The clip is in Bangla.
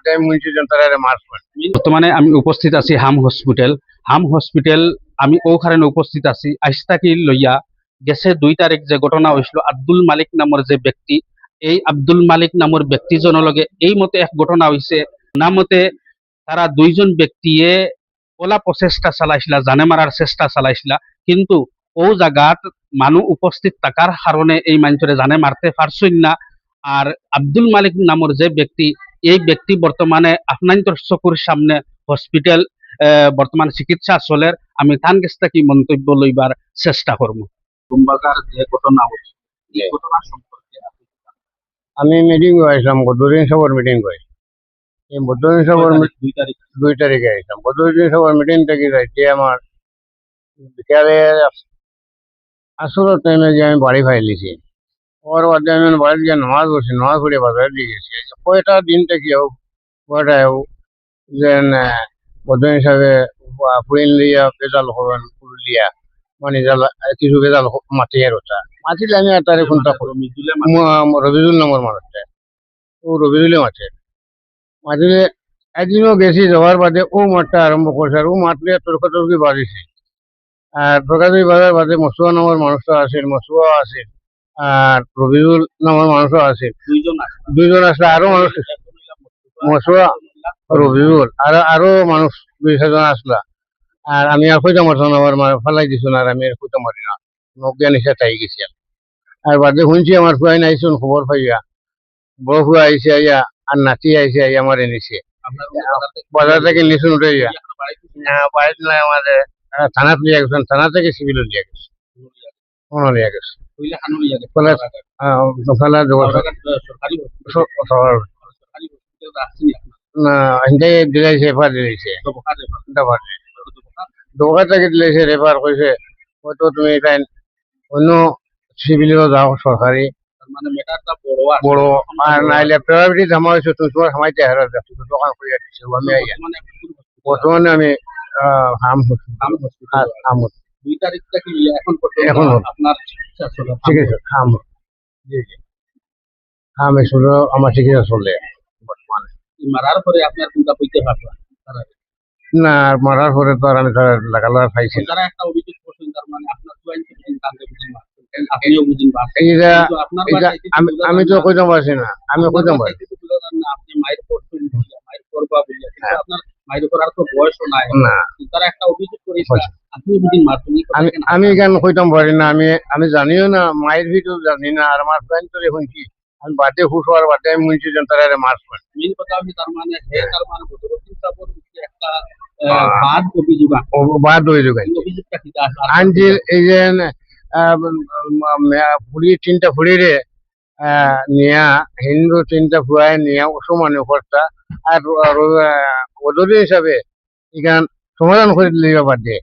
বাদে মুন্সি জনতারে মারছেন। বর্তমানে আমি উপস্থিত আছি হাম হসপিটাল আমি ওখানে উপস্থিত আছি আইস্তাকি লইয়া গেছে 2 তারিখ যে ঘটনা হয়েছিল আব্দুল মালিক নামের যে ব্যক্তি, এই আব্দুল মালিক নামের ব্যক্তিজনের লগে এই মতে এক ঘটনা হয়েছে না মতে তারা 2জন ব্যক্তিয়ে ওলা প্রচেষ্টা চালাইছিলা, জানে মারার চেষ্টা চালাইছিলা, কিন্তু ও জায়গাত মানুষ উপস্থিত থাকার কারণে এই মানুষরে জানে মারতে পারছই না। আর আব্দুল মালিক নামের যে ব্যক্তি, এই ব্যক্তি বর্তমানে আপনার চকুর সামনে হসপিটাল বর্তমান চিকিৎসা চলের। আমি তান কাছ থেকে মন্তব্য লইবার চেষ্টা করব। কুম্বাকার যে ঘটনা হয়েছে এই ঘটনা সম্পর্কে আমি মিটিং করেছিলাম, বদরুদ্দিন সাহেবের মিটিং করে। এই বদরুদ্দিন সাহেবের 2 তারিখে আসলাম। বদরুদ্দিন সাহেবের মিটিং থেকে যাইতে আমার বিকালে আসলে টাইমে যে আমি বাড়ি ফাইলিছি, ওর বাদে আমি বাড়ি গিয়ে নামাজ পড়ছি, নামাজ পড়ে বাজারে দিয়ে গেছি। কয়টা দিন থেকে কয়টা যে বদরুদ্দিন সাহেবে ফুরিন লিয়া বেজাল হবেন পুরুলিয়া মানে কিছু বেজাল মাটিয়ের ওটা মাটিলে আমি আর তারে কোনটা রবিজুল নামের মানুষটা, ও রবিজুলে মাঠে মাটিলে একদিনও গেছি, যাওয়ার বাদে ও মাঠটা আরম্ভ করছে। আর ও মাঠলে তর্কাতর্কি বাড়িছে। আর তর্কাতর্কি বাজার বাদে মসুয়া নামের মানুষটা আছে, মসুয়া আছে, আর রবিজুল নামের মানুষও আছে। 2জন আসলে আরো মানুষ, মসুয়া রবিজুল আরো মানুষ 2-6জন আসলা। আর আমি আর কইতে মারতাম না, আমার ফালাই দিছো না, আর আমি আর কইতে মারি না, নকিয়া নিশা তাই গেছি। আর বাদে শুনছি আমার ফুয়াই নাইছুন খবর পাইয়া, বড় ফুয়া আইসে আইয়া আর নাতি আইসে আইয়া আমার এনেছে বাজার থেকে নিছুন উঠে গিয়া বাড়িতে নাই আমাদের থানাত লিয়া গেছেন, থানা থেকে সিভিল লিয়া গেছে, লিয়া গেছে না হিন্দাই দিলাইছে, এফআর দিলাইছে, দোকান থেকে দিলাইছে, রেফার কইছে হয়তো তুমি এখানে অন্য সিভিলেও যাও, সরকারি বড় আর নাইলে প্রাইভেট জমা হয়েছে, তুমি তোমার সামাইতে হারা দোকান করে দিচ্ছে। আমি বর্তমানে আমি এখন ঠিক আছে আমার চিকিৎসা চলে বর্তমানে। মারার পরে আপনার চিন্তা করতে পারলাম না, মারার পরে তো আর আমি তার লাগালার পাইছি। তারা একটা অভিযোগ করছেন, তার মানে আপনার আপনিও বুঝেন, আমি তো কইতে পারছি না, আমি কইতে পারছি আপনি মায়ের করছেন, মায়ের করবা বললে আপনার মায়ের করার তো বয়সও নাই না, তারা একটা অভিযোগ করেছে আপনি বুঝেন মারছেন। আমি কেন কইতাম পারি না, আমি জানিও না, মায়ের ভিতর জানি না। আর আমার ফ্রেন্ড তো এখন কি আমি বাদে খুশ হওয়ার বাদে আমি মুন্সি জনতারে মারছেন। মেন কথা হচ্ছে তার মানে বদরুদ্দিন সাহেবের একটা বাদ অভিযোগ অভিযোগটা কি আনজির এই যে ফুড়ি 3টা ফুড়িরে নিয়া হিন্দু 3টা ফুয়ায় নিয়া সমানে করতা। আর বদরুদ্দিন হিসাবে এখান সমাধান করে দিলে বাদে